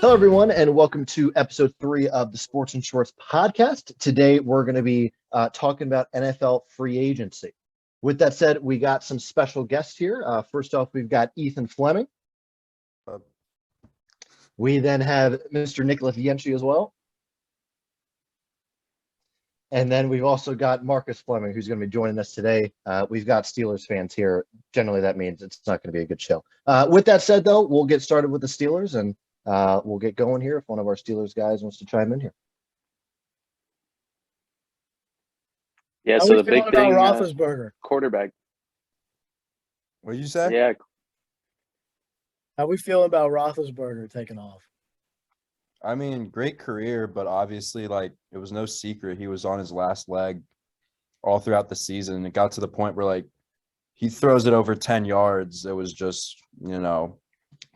Hello, everyone, and welcome to episode 3 of the Sports and Shorts podcast. Today, we're going to be talking about NFL free agency. With that said, we got some special guests here. First off, we've got Ethan Fleming. We then have Mr. Nicholas Yenchi as well. And then we've also got Marcus Fleming, who's going to be joining us today. We've got Steelers fans here. Generally, that means it's not going to be a good show. With that said, though, we'll get started with the Steelers, and we'll get going here if one of our Steelers guys wants to chime in here. Yeah, How so we the big feeling thing, about Roethlisberger? quarterback. What did you say? Yeah, How we feeling about Roethlisberger taking off? I mean, great career, but obviously, it was no secret he was on his last leg all throughout the season. It got to the point where, he throws it over 10 yards. It was just,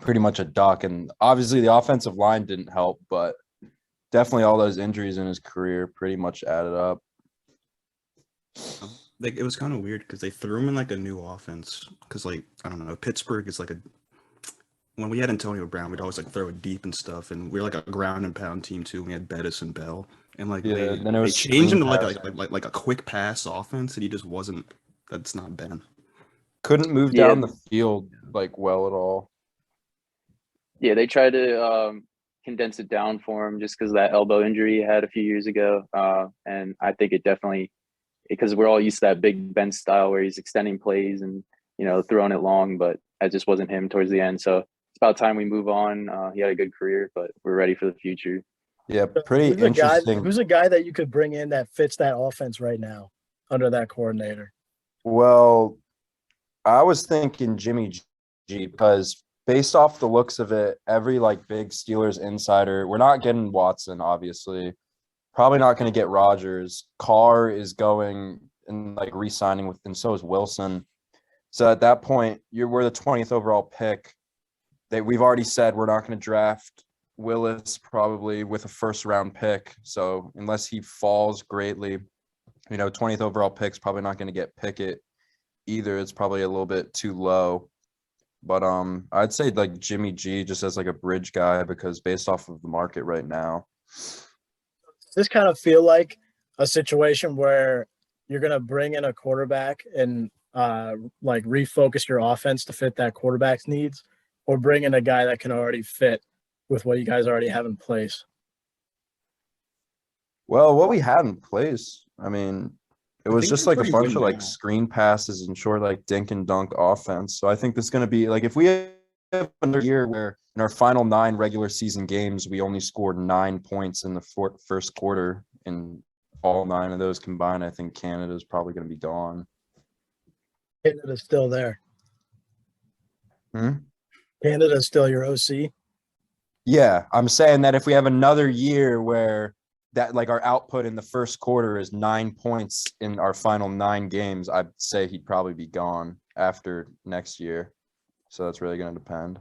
pretty much a duck. And obviously, the offensive line didn't help, but definitely all those injuries in his career pretty much added up. It was kind of weird because they threw him in a new offense because I don't know, Pittsburgh is when we had Antonio Brown, we'd always throw it deep and stuff, and we were a ground and pound team too. We had Bettis and Bell, and they changed him to like a quick pass offense, and he just wasn't. That's not Ben. Couldn't move down the field well at all. Yeah, they tried to condense it down for him just because of that elbow injury he had a few years ago. And I think it definitely, because we're all used to that Big Ben style where he's extending plays and, throwing it long, but that just wasn't him towards the end. So it's about time we move on. He had a good career, but we're ready for the future. Yeah, pretty interesting. Who's a guy that you could bring in that fits that offense right now under that coordinator? Well, I was thinking Jimmy G because based off the looks of it, every big Steelers insider, we're not getting Watson, obviously. Probably not going to get Rodgers. Carr is going and re-signing with, and so is Wilson. So at that point, we're the 20th overall pick. We've already said we're not going to draft Willis probably with a first round pick. So unless he falls greatly, 20th overall pick's probably not going to get Pickett either. It's probably a little bit too low. But I'd say Jimmy G just as a bridge guy because based off of the market right now. Does this kind of feel like a situation where you're going to bring in a quarterback and refocus your offense to fit that quarterback's needs, or bring in a guy that can already fit with what you guys already have in place? Well, what we had in place, I mean, it was just a bunch of now. screen passes and short dink and dunk offense. So I think this is going to be if we have another year where in our final 9 regular season games we only scored 9 points in the first quarter, and all 9 of those combined, I think Canada is probably going to be gone. Canada's still there. Canada's still your OC. Yeah, I'm saying that if we have another year where that our output in the first quarter is 9 points in our final 9 games, I'd say he'd probably be gone after next year. So that's really going to depend.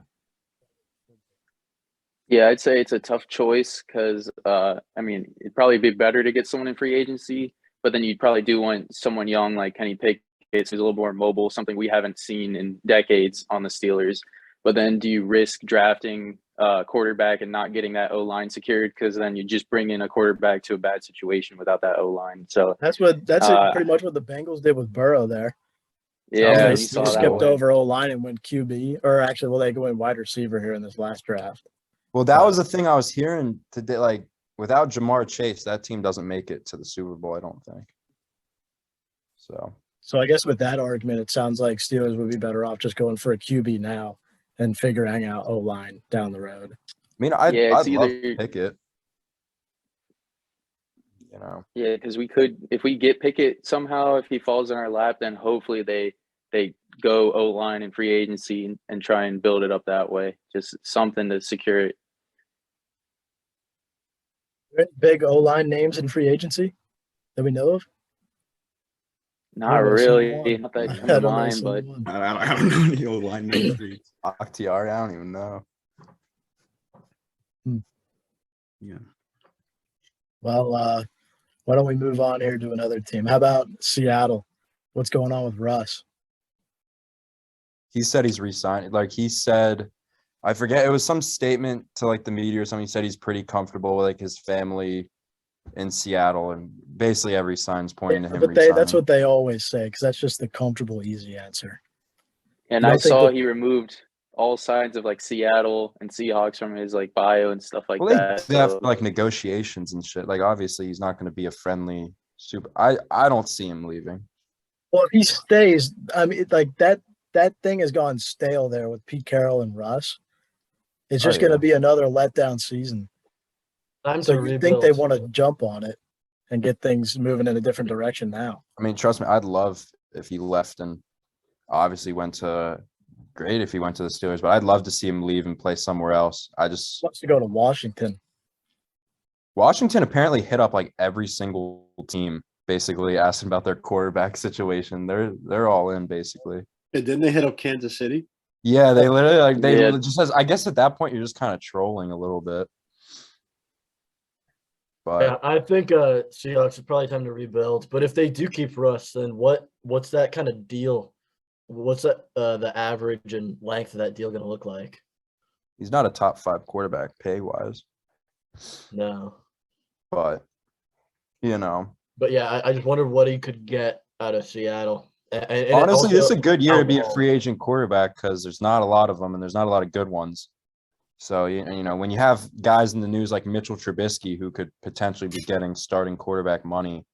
Yeah, I'd say it's a tough choice because, it'd probably be better to get someone in free agency, but then you'd probably do want someone young like Kenny Pickett, who's a little more mobile, something we haven't seen in decades on the Steelers. But then do you risk drafting a quarterback and not getting that O-line secured? Because then you just bring in a quarterback to a bad situation without that O-line. So that's pretty much what the Bengals did with Burrow there. Yeah, they skipped over O-line and went QB, or actually, they go in wide receiver here in this last draft. Well, that was the thing I was hearing today. Without Jamar Chase, that team doesn't make it to the Super Bowl, I don't think. So I guess with that argument, it sounds like Steelers would be better off just going for a QB now and figuring out O-line down the road. I mean, I'd love to pick it. Yeah, because we could, if we get Pickett somehow, if he falls in our lap, then hopefully they go O-line in free agency and try and build it up that way. Just something to secure it. Big O-line names in free agency that we know of? Not really. Not that come to mind, but I don't know any O-line names. Bakhtiari, I don't even know. Yeah. Well, why don't we move on here to another team? How about Seattle? What's going on with Russ? He said he's re-signing. He said I forget. It was some statement to like the media or something. He said he's pretty comfortable with like his family in Seattle, and basically every sign's pointing to him. But that's re-signing. what they always say because that's just the comfortable, easy answer. And You I don't think saw that- he removed all sides of like Seattle and Seahawks from his like bio and stuff like Well, they that. do have So, like negotiations and shit. Like obviously he's not going to be a friendly super. I don't see him leaving. Well, if he stays, I mean, like that thing has gone stale there with Pete Carroll and Russ. It's Oh, just going to yeah. be another letdown season. Time So to you think they rebuild. want to jump on it and get things moving in a different direction now? I mean, trust me, I'd love if he left and obviously went to great if he went to the Steelers, but I'd love to see him leave and play somewhere else. He wants to go to Washington. Washington apparently hit up like every single team, basically asking about their quarterback situation. They're all in basically. And didn't they hit up Kansas City? Yeah, they literally like they Yeah. just says I guess at that point you're just kind of trolling a little bit. But Yeah, I think Seahawks is probably time to rebuild. But if they do keep Russ, then what's that kind of deal? What's that the average and length of that deal gonna look like? he's not a top 5 quarterback pay wise. No. But you know, But yeah, I just wondered what he could get out of Seattle. And honestly, this is also a good year to be a alcohol. free agent quarterback because there's not a lot of them and there's not a lot of good ones. So you know when you have guys in the news like Mitchell Trubisky who could potentially be getting starting quarterback money, if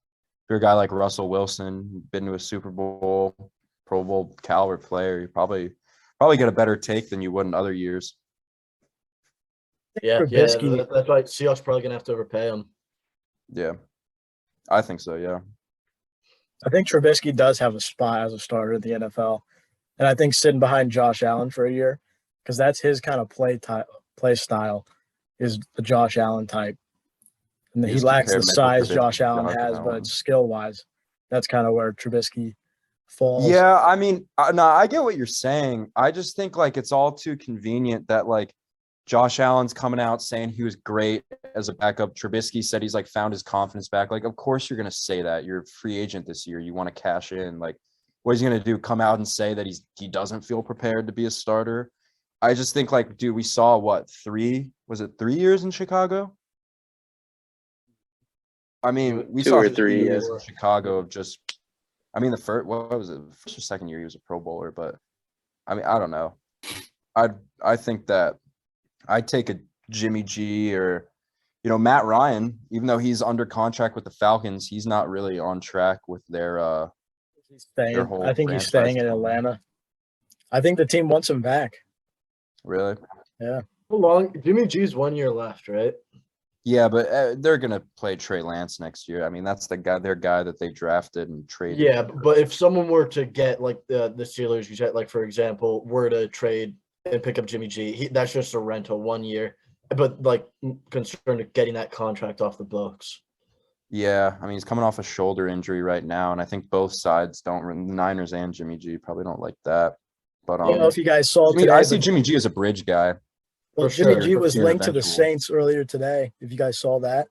you're a guy like Russell Wilson, been to a Super Bowl, Pro Bowl caliber player, you probably get a better take than you would in other years. Yeah, Trubisky- that's right. Seahawks probably gonna have to overpay him. Yeah, I think so. Yeah, I think Trubisky does have a spot as a starter in the NFL, and I think sitting behind Josh Allen for a year because that's his kind of play style is the Josh Allen type, and he He's lacks the compared Mitchell size Trubisky Josh to Allen Josh has, Allen. but skill wise, that's kind of where Trubisky falls. yeah. I mean, no, I get what you're saying. I just think like it's all too convenient that like Josh Allen's coming out saying he was great as a backup. Trubisky said he's like found his confidence back. Like, of course you're gonna say that. You're a free agent this year. You want to cash in. Like, what is he gonna do? Come out and say that he doesn't feel prepared to be a starter? I just think like, dude, we saw what 3 years in Chicago? I mean, we 2 saw or 3 3, years yeah. in Chicago of just. I mean, the first what was it? First or second year he was a Pro Bowler, but I mean, I don't know. I think that I'd take a Jimmy G or Matt Ryan, even though he's under contract with the Falcons, he's not really on track with their He's staying. whole I think he's franchise staying in development. Atlanta. I think the team wants him back. really. How long? Jimmy G's 1 year left, right? Yeah, but they're gonna play Trey Lance next year. I mean, that's their guy that they drafted and traded. Yeah, but if someone were to get like the Steelers, you said like for example, were to trade and pick up Jimmy G, that's just a rental 1 year. But like concerned of getting that contract off the books. Yeah, I mean, he's coming off a shoulder injury right now, and I think both sides don't. The Niners and Jimmy G probably don't like that. But I don't know if you guys saw today. I see but- Jimmy G as a bridge guy. Well, For Jimmy sure. G was You're linked to the eventual. Saints earlier today. If you guys saw that,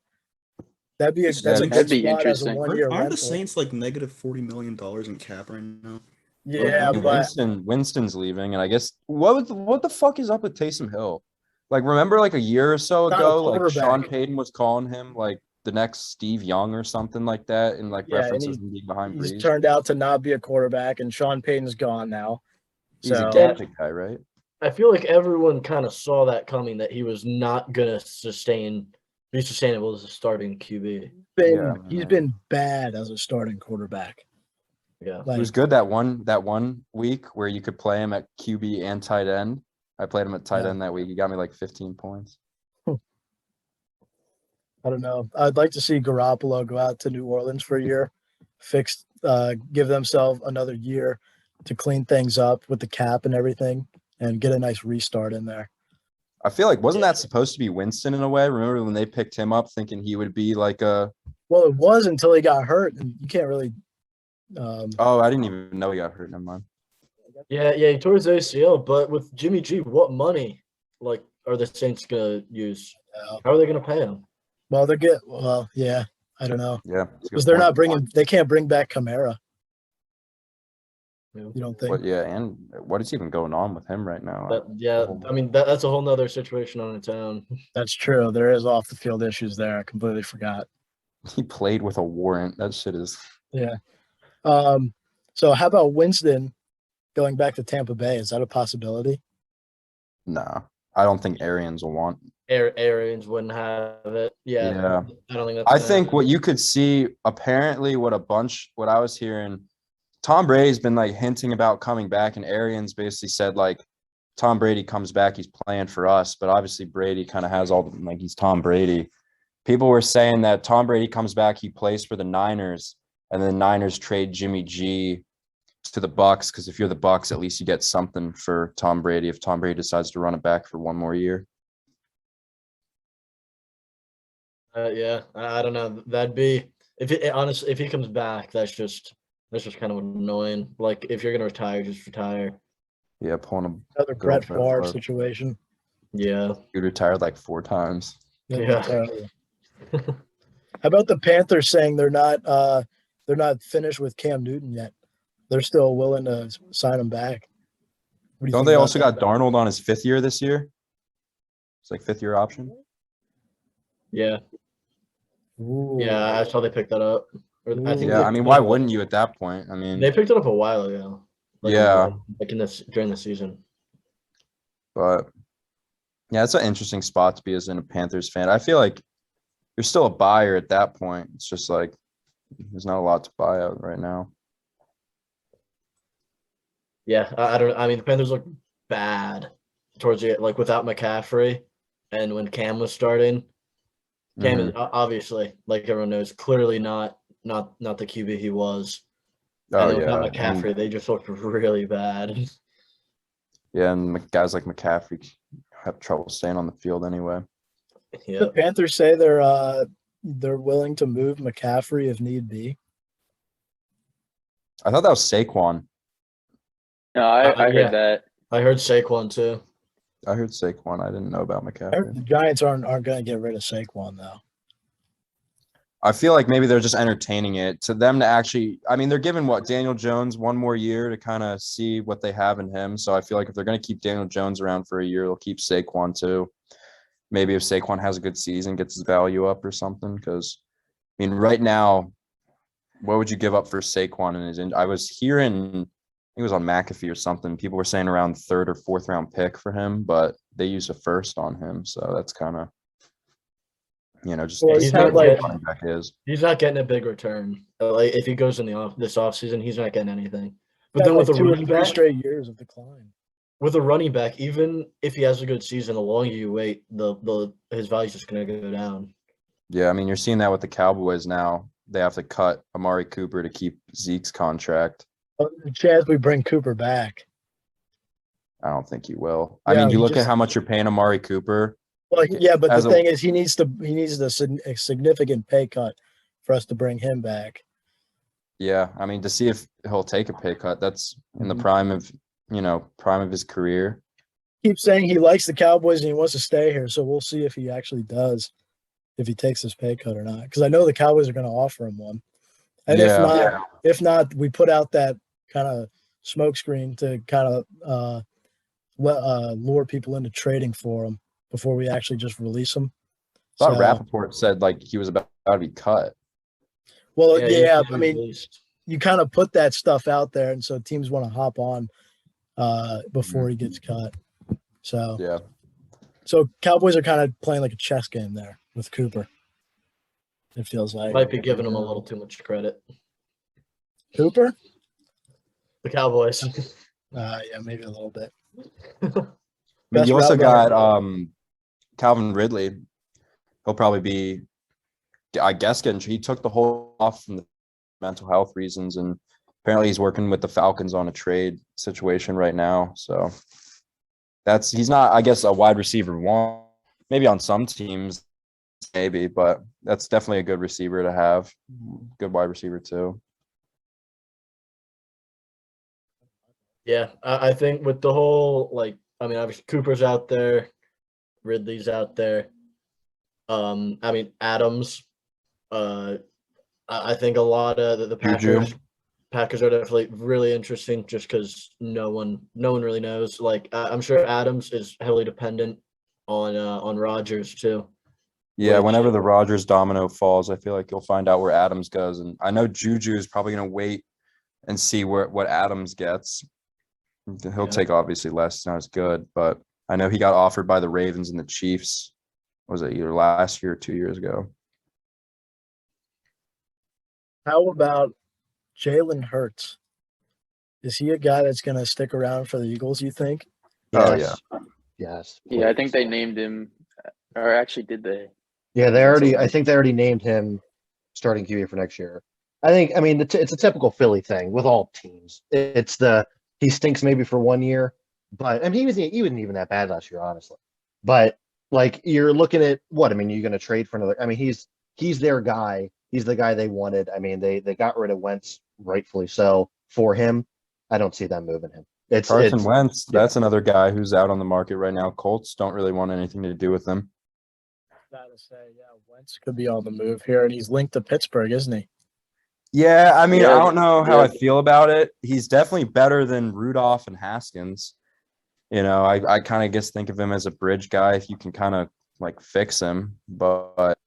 that's a That'd good be spot as a interesting. 1 year Aren't rental. the Saints like negative $40 million in cap right now? Yeah, I mean, but Winston's leaving, and I guess what the fuck is up with Taysom Hill? Like, remember like a year or so Not a ago, like quarterback. Sean Payton was calling him like the next Steve Young or something like that, and like Yeah, and references him being behind he's Breeze. turned out to not be a quarterback, and Sean Payton's gone now. He's a So gadget guy, right? I feel like everyone kind of saw that coming that he was not gonna be sustainable as a starting QB. he's been bad as a starting quarterback. Yeah. He was good that one week where you could play him at QB and tight end. I played him at tight Yeah. end that week. He got me like 15 points. I don't know. I'd like to see Garoppolo go out to New Orleans for a year, give themselves another year to clean things up with the cap and everything, and get a nice restart in there. I feel like wasn't that supposed to be Winston in a way? Remember when they picked him up thinking he would be like a Well, it was until he got hurt, and you can't really. oh, I didn't even know he got hurt. Never mind. Yeah, he tore his ACL, but with Jimmy G, what money like are the Saints gonna use? How are they gonna pay him? Well, yeah, I don't know Yeah. that's a good because they're point. not bringing. They can't bring back Kamara. You don't think? But yeah, and what is even going on with him right now? I mean that's a whole nother situation on its own. That's true. There is off the field issues there. I completely forgot. He played with a warrant. That shit is. Yeah. So how about Winston going back to Tampa Bay? Is that a possibility? Nah, I don't think Arians will want. Arians wouldn't have it. Yeah. Yeah. I don't think that's I gonna think happen. what you could see, apparently, what I was hearing, Tom Brady's been like hinting about coming back, and Arians basically said like, Tom Brady comes back, he's playing for us. But obviously, Brady kind of has all the, like he's Tom Brady. People were saying that Tom Brady comes back, he plays for the Niners, and then the Niners trade Jimmy G to the Bucks, because if you're the Bucks, at least you get something for Tom Brady if Tom Brady decides to run it back for one more year. Yeah, I don't know. That'd be honestly if he comes back, that's just kind of annoying. Like if you're gonna retire, just retire. Yeah, pulling him. Another Go Brett Brett Favre Favre. situation. Yeah. He retired like 4 times. Yeah. Terrible. How about the Panthers saying they're not finished with Cam Newton yet? They're still willing to sign him back. What do you Don't think they about also that? got Darnold on his 5th year this year? It's like 5th year option. Yeah. Ooh. Yeah, I saw they picked that up. Or I think Yeah, they I mean, picked why it up- wouldn't you at that point? I mean, They picked it up a while ago. Yeah. Like in this during the season. but yeah, it's an interesting spot to be as in a Panthers fan. I feel like you're still a buyer at that point. It's just like there's not a lot to buy out right now. Yeah, I don't. I mean, the Panthers look bad towards the like without McCaffrey, and when Cam was starting, Cam is obviously like everyone knows clearly not the QB he was. Oh And then without yeah, McCaffrey, they just looked really bad. yeah, and guys like McCaffrey have trouble staying on the field anyway. Yeah, The Panthers say they're willing to move McCaffrey if need be. I thought that was Saquon. No, I yeah. heard that. I heard Saquon too. I heard Saquon. I didn't know about I heard the McCaffrey. Giants aren't going to get rid of Saquon though. I feel like maybe they're just entertaining it. To them to actually, I mean, they're giving Daniel Jones one more year to kind of see what they have in him. So I feel like if they're going to keep Daniel Jones around for a year, they'll keep Saquon too. Maybe if Saquon has a good season, gets his value up or something. Because I mean, right now, what would you give up for Saquon and his? I was hearing, I think it was on McAfee or something. People were saying around 3rd or 4th round pick for him, but they used a 1st on him. So that's kind of, just Well, he's not not like- getting, running back is. he's not getting a big return. Like if he goes in this offseason, he's not getting anything. But Had then with like a 2 or running 3 back, straight years of decline. with a running back, even if he has a good season, the longer you wait, the his value's just gonna go down. Yeah, I mean, you're seeing that with the Cowboys now. They have to cut Amari Cooper to keep Zeke's contract. The chance we bring Cooper back. I don't think he will. I Yeah, mean, you he look at just- how much you're paying Amari Cooper. Well, yeah, but As the a- thing is, he needs a significant pay cut for us to bring him back. Yeah, I mean, to see if he'll take a pay cut, that's in the Mhm. prime of his career. Keeps saying he likes the Cowboys and he wants to stay here, so we'll see if he actually does, if he takes this pay cut or not. Because I know the Cowboys are going to offer him one, and Yeah. if not, we put out that kind of smokescreen to kind of lure people into trading for him before we actually just release him. I thought So- Rappaport said like he was about to be cut. Well, he yeah, should be I mean, released. you kind of put that stuff out there, and so teams want to hop on before he gets cut. So, Yeah. so Cowboys are kind of playing like a chess game there with Cooper. It feels like Might be giving him a little too much credit. Cooper. The Cowboys. Yeah, maybe a little bit. I mean, Best you also route got Calvin Ridley. He'll probably be, I guess, he took the whole off from the mental health reasons, and apparently he's working with the Falcons on a trade situation right now. So he's not, I guess, a wide receiver one. Maybe on some teams, maybe, but that's definitely a good receiver to have. Good wide receiver too. Yeah, I think with the whole I mean, obviously Cooper's out there, Ridley's out there. I mean Adams. I think a lot of the Juju. Packers. Packers are definitely really interesting just because no one really knows. Like I'm sure Adams is heavily dependent on Rodgers too. Yeah, Which- whenever the Rodgers domino falls, I feel like you'll find out where Adams goes. And I know Juju is probably going to wait and see what Adams gets. He'll Yeah. take obviously less, not as good, but I know he got offered by the Ravens and the Chiefs. Was it either last year or 2 years ago? How about Jalen Hurts? Is he a guy that's going to stick around for the Eagles, you think? Oh, Yes. Yes. Yeah, I please. think they named him, or actually, did they? Yeah, they That's already. okay. I think they already named him starting QB for next year. I mean, it's a typical Philly thing with all teams. It's he stinks maybe for 1 year, but I mean, he wasn't even that bad last year, honestly. But like you're looking at what I mean, you're going to trade for another. I mean, he's their guy. He's the guy they wanted. I mean, they got rid of Wentz, rightfully so, for him. I don't see them moving him. Carson It's Wentz, yeah. that's another guy who's out on the market right now. Colts don't really want anything to do with him. Gotta say, yeah, Wentz could be on the move here, and he's linked to Pittsburgh, isn't he? Yeah, I mean, I Yeah, don't know how I yeah. feel about it. He's definitely better than Rudolph and Haskins. You know, I kind of just think of him as a bridge guy if you can kind of like fix him. But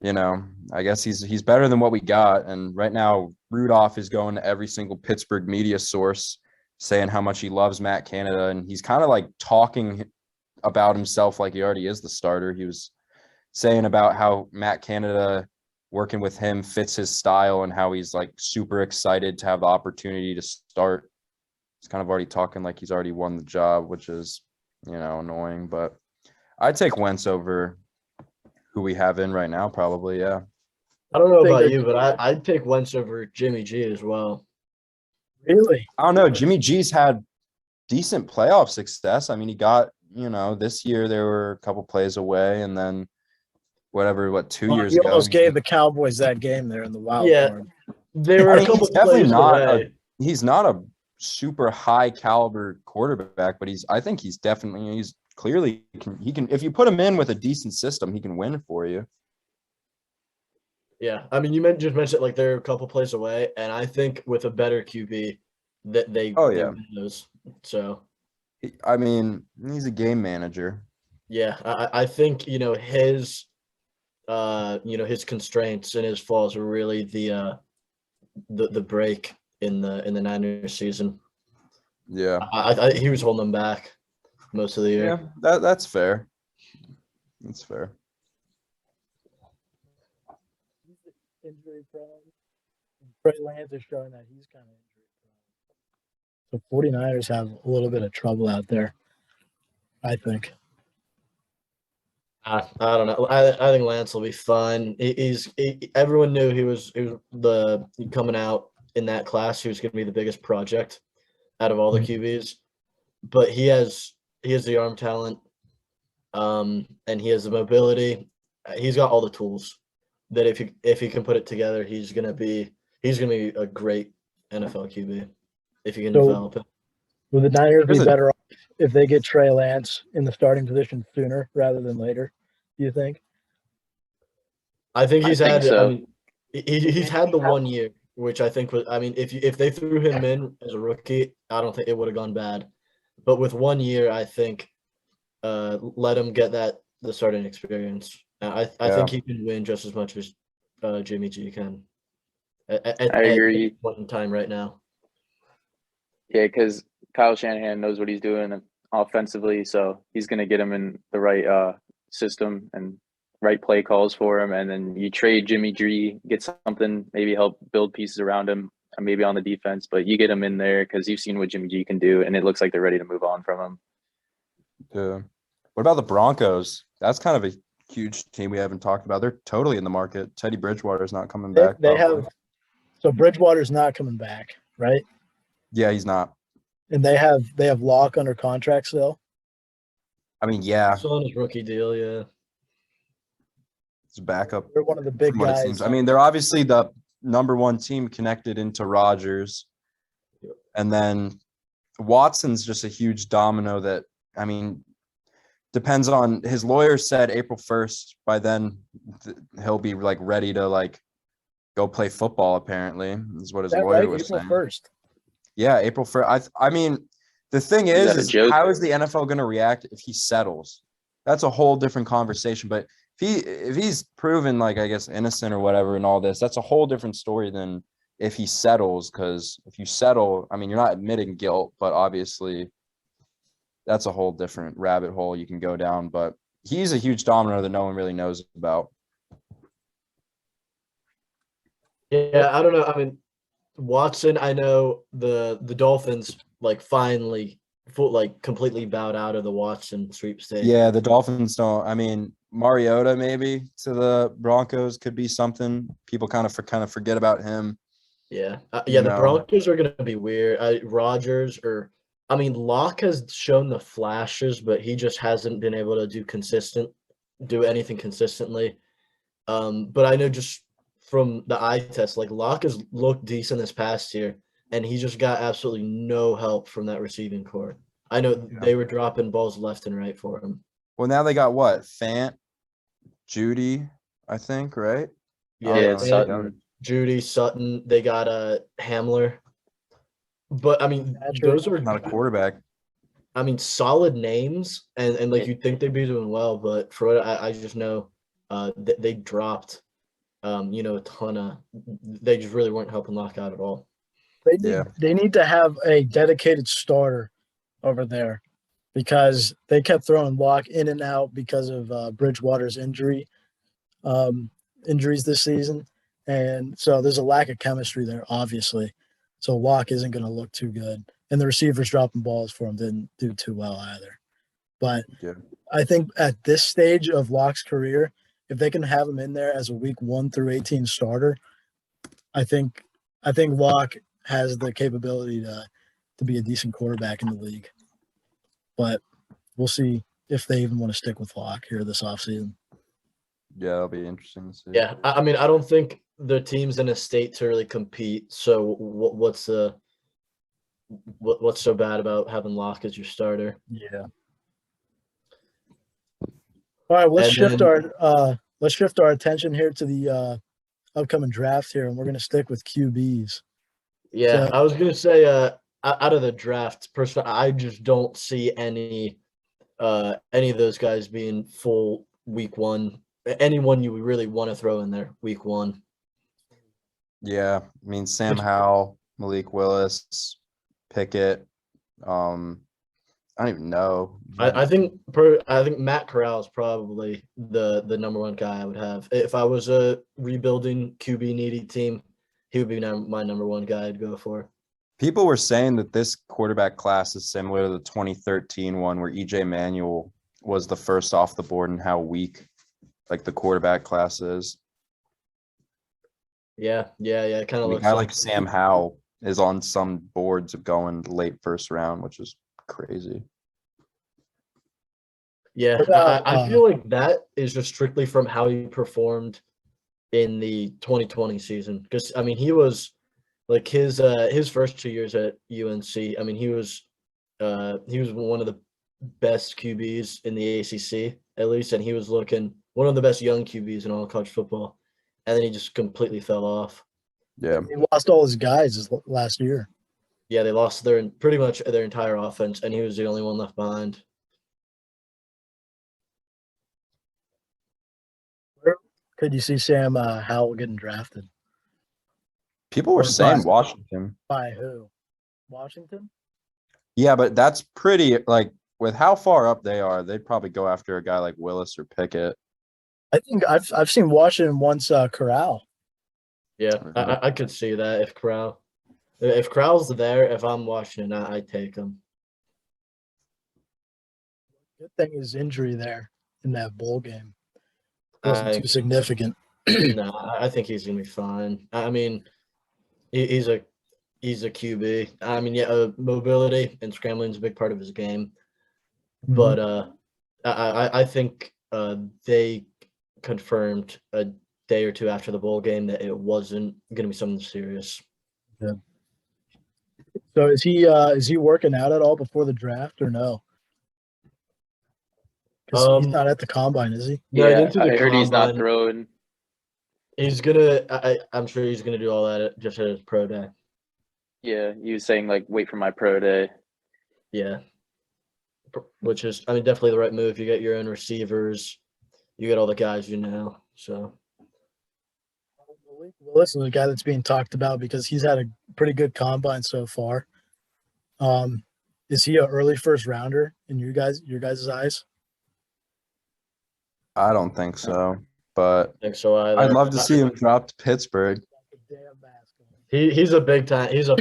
you know, I guess he's better than what we got. And right now, Rudolph is going to every single Pittsburgh media source saying how much he loves Matt Canada, and he's kind of like talking about himself like he already is the starter. He was saying about how Matt Canada working with him fits his style and how he's like super excited to have the opportunity to start. He's kind of already talking like he's already won the job, which is, you know, annoying. But I'd take Wentz over who we have in right now, probably. Yeah. I don't know Think about they're- you, but I'd pick Wentz over Jimmy G as well. Really? I don't know. Jimmy G's had decent playoff success. I mean, he got, you know, this year there were a couple plays away, and then two Well, years he ago. almost gave the Cowboys that game there in the wild Yeah. card. There were I a mean, couple he's definitely plays not away. he's not a super high caliber quarterback, but I think he's clearly he can if you put him in with a decent system, he can win for you. Yeah, I mean, just mentioned like they're a couple plays away, and I think with a better QB, that they Oh, they yeah. win those. So I mean, he's a game manager. yeah, I think his his constraints and his flaws were really the break in the Niners season. Yeah. He was holding them back most of the year. Yeah, that's fair. That's fair. Injury prone. Trey Lance is showing that he's kind of injury prone. So 49ers have a little bit of trouble out there, I think. I don't know. I think Lance will be fun. Everyone knew he was coming out in that class. He was going to be the biggest project out of all the QBs, but he has the arm talent, and he has the mobility. He's got all the tools that if he can put it together, he's gonna be a great NFL QB if he can develop it. Will the Niners be There's a- better off if they get Trey Lance in the starting position sooner rather than later? Do you think? I think he's I think had. so. I mean, he's had the 1 year, which I think was. I mean, if they threw him in as a rookie, I don't think it would have gone bad. But with 1 year, I think let him get the starting experience. I think he can win just as much as Jimmy G can. At agree. this point in time right now. Yeah, because Kyle Shanahan knows what he's doing offensively, so he's going to get him in the right system and right play calls for him. And then you trade Jimmy G, get something, maybe help build pieces around him, maybe on the defense, but you get him in there because you've seen what Jimmy G can do, and it looks like they're ready to move on from him. Yeah. What about the Broncos? That's kind of a huge team we haven't talked about. They're totally in the market. Teddy Bridgewater's not coming back. They probably. have. So Bridgewater's not coming back, right? Yeah, he's not. And they have Locke under contract still. I mean, yeah, Still on his rookie deal, yeah. it's a backup. They're one of the big from what it guys. seems. I mean, they're obviously the number one team connected into Rodgers. And then Watson's just a huge domino that, I mean, depends on his lawyer said April 1st. By then he'll be like ready to like go play football. Apparently, is what his Is that lawyer right? was April saying. 1st. Yeah, April 1st. I mean, the thing Is is, that a joke? how is the NFL going to react if he settles? That's a whole different conversation. But if he's proven like I guess innocent or whatever and all this, that's a whole different story than if he settles. Because if you settle, I mean, you're not admitting guilt, but obviously that's a whole different rabbit hole you can go down. But he's a huge domino that no one really knows about. Yeah, I don't know. I mean, Watson, I know the Dolphins like finally completely bowed out of the Watson sweepstakes. Yeah, the Dolphins don't. I mean, Mariota maybe to the Broncos could be something. People kind of forget about him. Yeah. You The know. Broncos are going to be weird. Rodgers Locke has shown the flashes, but he just hasn't been able to do anything consistently. But I know just from the eye test, like Locke has looked decent this past year, and he just got absolutely no help from that receiving core. I know they were dropping balls left and right for him. Well, now they got what? Fant, Judy, I think, right? Yeah, Yeah, and Sutton. Judy, Sutton. They got Hamler. But I mean, those are Not a quarterback. I mean, solid names, and like you'd think they'd be doing well, but for what I just know, they dropped, a ton of. They just really weren't helping Locke out at all. They need to have a dedicated starter over there because they kept throwing Locke in and out because of Bridgewater's injuries this season. And so there's a lack of chemistry there, obviously. So Locke isn't going to look too good. And the receivers dropping balls for him didn't do too well either. But Yeah. I think at this stage of Locke's career, if they can have him in there as a week 1 through 18 starter, I think Locke has the capability to be a decent quarterback in the league. But we'll see if they even want to stick with Locke here this offseason. Yeah, that'll be interesting to see. Yeah, I mean, I don't think the team's in a state to really compete. So what's so bad about having Locke as your starter? Yeah. All right, let's shift our attention here to the upcoming draft here, and we're going to stick with QBs. Yeah, So- I was gonna say, out of the draft, personally, I just don't see any of those guys being full week 1. Anyone you really want to throw in there week 1. Yeah, I mean Sam Howell, Malik Willis, Pickett. I don't even know. I think Matt Corral is probably the number 1 guy I would have if I was a rebuilding QB needy team. He would be my number 1 guy I'd go for. People were saying that this quarterback class is similar to the 2013 one where EJ Manuel was the first off the board and how weak like the quarterback class is. Yeah. It kind A of looks guy like Sam Howell is on some boards of going late first round, which is crazy. Yeah, What about, I feel like that is just strictly from how he performed in the 2020 season. Because I mean, he was like his first 2 years at UNC. I mean, he was one of the best QBs in the ACC at least, and he was looking one of the best young QBs in all of college football. And then he just completely fell off. Yeah. He lost all his guys last year. Yeah, they lost pretty much their entire offense, and he was the only one left behind. Could you see Sam Howell getting drafted? People were saying Washington. By who? Washington? Yeah, but that's pretty like with how far up they are, they'd probably go after a guy like Willis or Pickett. I think I've seen Washington once Corral. Yeah, I could see that if Corral's there, if I'm Washington, I'd take him. Good thing his injury there in that bowl game wasn't too significant. No, I think he's gonna be fine. I mean, he's a QB. I mean, yeah, mobility and scrambling is a big part of his game. Mhm. But I think they confirmed a day or two after the bowl game that it wasn't gonna be something serious. So is he working out at all before the draft or no? Because he's not at the combine, is he? No, he Yeah, didn't do the I heard he's not combine. throwing. He's gonna. I'm sure he's gonna do all that just at his pro day. Yeah, he was saying like wait for my pro day. Yeah. Which is, I mean, definitely the right move. You get your own receivers, you get all the guys you know. So Willis is a guy that's being talked about because he's had a pretty good combine so far. Is he an early first rounder in your guys' eyes? I don't think so, but I think so either. I'd love to see him drop to Pittsburgh. He's a big time. He's a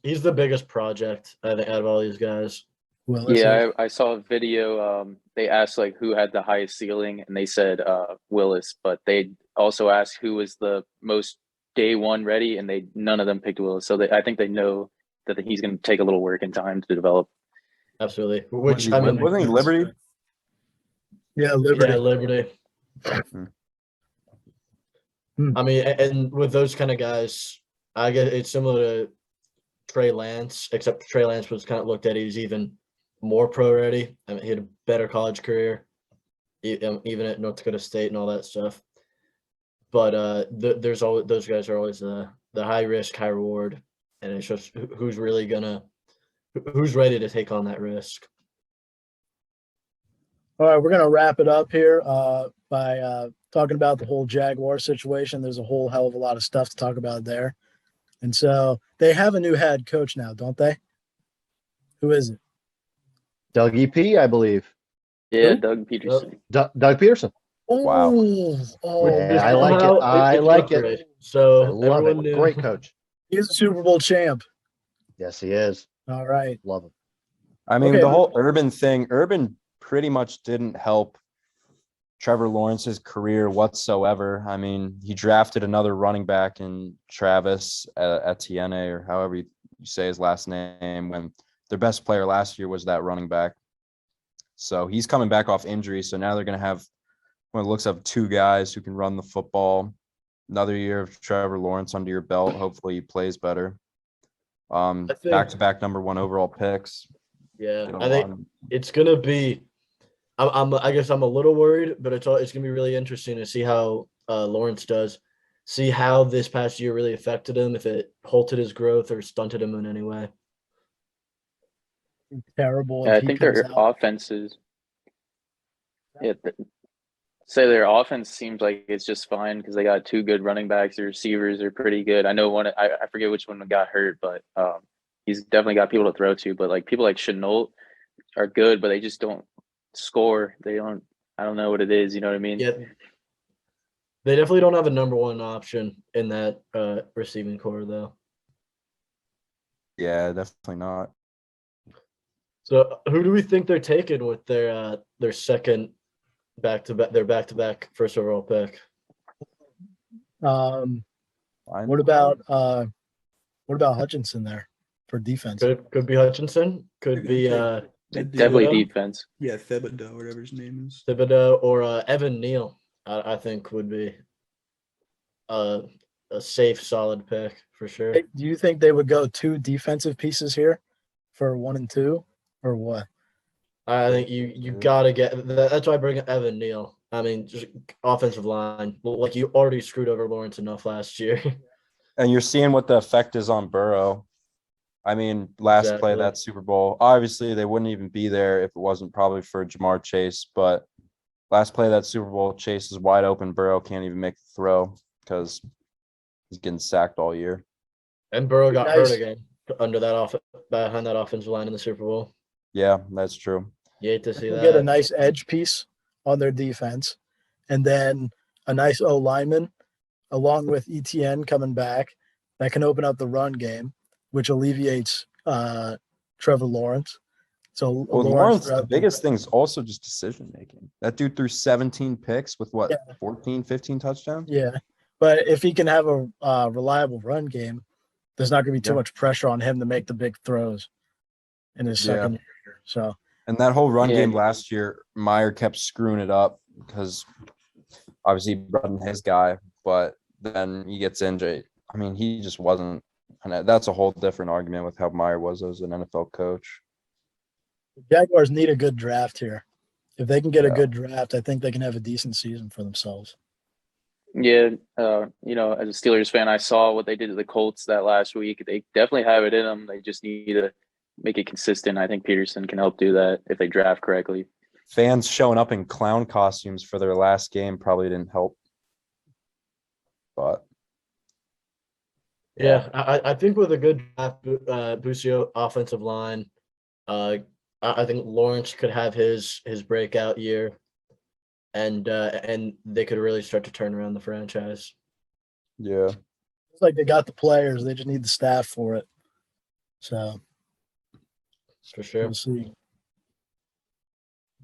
he's the biggest project I think out of all these guys. Willis. Yeah, I saw a video. They asked like who had the highest ceiling, and they said Willis, but they also asked who was the most day one ready, and none of them picked Willis. So I think they know that he's going to take a little work and time to develop. Absolutely. Was Which I mean, wasn't he Liberty? Yeah, Liberty. yeah, Liberty. I mean, and with those kind of guys, I guess it's similar to Trey Lance, except Trey Lance was kind of looked at. He's even more pro ready. I mean, he had a better college career, even at North Dakota State and all that stuff. But there's always those guys are always the high risk, high reward, and it's just who's ready to take on that risk. All right, we're gonna wrap it up here by talking about the whole Jaguar situation. There's a whole hell of a lot of stuff to talk about there, and so they have a new head coach now, don't they? Who is it? Dougie P, I believe. Yeah, Who? Doug Peterson. Doug Peterson. Wow. Oh, Yeah, I like it. Somehow I it's like it. upgrade. So I love everyone it. knew. Great coach. he's a Super Bowl champ. Yes, he is. All right. Love him. I mean, Okay. the whole Urban thing, Urban pretty much didn't help Trevor Lawrence's career whatsoever. I mean, he drafted another running back in Travis Etienne, or however you say his last name, when their best player last year was that running back. So he's coming back off injury. So now they're going to have, when it looks like, two guys who can run the football. Another year of Trevor Lawrence under your belt. Hopefully he plays better. think- Back-to-back number one overall picks. Yeah, Get a I think lot of- it's gonna be. I guess I'm a little worried, but it's gonna be really interesting to see how Lawrence does. See how this past year really affected him, if it halted his growth or stunted him in any way. Terrible. Yeah, if I he think comes their out. offenses. Yeah, say their offense seems like it's just fine because they got two good running backs. Their receivers are pretty good. I know one. I forget which one got hurt, but he's definitely got people to throw to. But like people like Chenault are good, but they just don't score. They don't. I don't know what it is. You know what I mean? Yeah, they definitely don't have a number one option in that receiving core, though. Yeah, definitely not. So who do we think they're taking with their second back-to-back first overall pick? Fine. What about Hutchinson there for defense? Could be Hutchinson, could Okay. be Definitely Thibodeau? defense. Yeah, Thibodeau, whatever his name is. Thibodeau or Evan Neal. I think would be a safe, solid pick for sure. Hey, do you think they would go two defensive pieces here for 1 and 2, or what? I think you gotta get that's why I bring up Evan Neal. I mean, just offensive line. Like you already screwed over Lawrence enough last year. And you're seeing what the effect is on Burrow. I mean, last play of Exactly. that Super Bowl, obviously they wouldn't even be there if it wasn't probably for Jamar Chase. But last play of that Super Bowl, Chase is wide open. Burrow can't even make the throw because he's getting sacked all year. And Burrow got Nice. hurt again under that behind that offensive line in the Super Bowl. Yeah, that's true. You hate to see Get a that. nice edge piece on their defense, and then a nice O lineman, along with ETN coming back, that can open up the run game, which alleviates Trevor Lawrence. So Well, Lawrence, the throughout biggest thing is also just decision making. That dude threw 17 picks with what, Yeah. 14, 15 touchdowns? Yeah, but if he can have a reliable run game, there's not going to be too Yeah. much pressure on him to make the big throws in his Yeah. second year. So And that whole run Yeah. game last year, Meyer kept screwing it up because obviously he brought in his guy, but then he gets injured. I mean, he just wasn't. And that's a whole different argument with how Meyer was as an NFL coach. the Jaguars need a good draft here. If they can get a Yeah. good draft, I think they can have a decent season for themselves. Yeah, you know, as a Steelers fan, I saw what they did to the Colts that last week. They definitely have it in them. They just need to make it consistent. I think Peterson can help do that if they draft correctly. Fans showing up in clown costumes for their last game probably didn't help. But Yeah, I think with a good draft, Busio offensive line, I think Lawrence could have his breakout year, and they could really start to turn around the franchise. yeah. It's like they got the players, they just need the staff for it. So For sure. we'll see.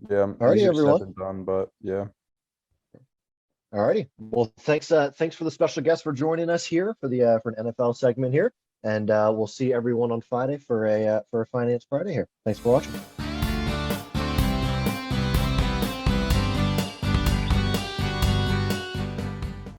Yeah. Alrighty, easier everyone. said than done, but yeah. Alrighty. Well, thanks for the special guest for joining us here for an NFL segment here. And we'll see everyone on Friday for a Finance Friday here. Thanks for watching.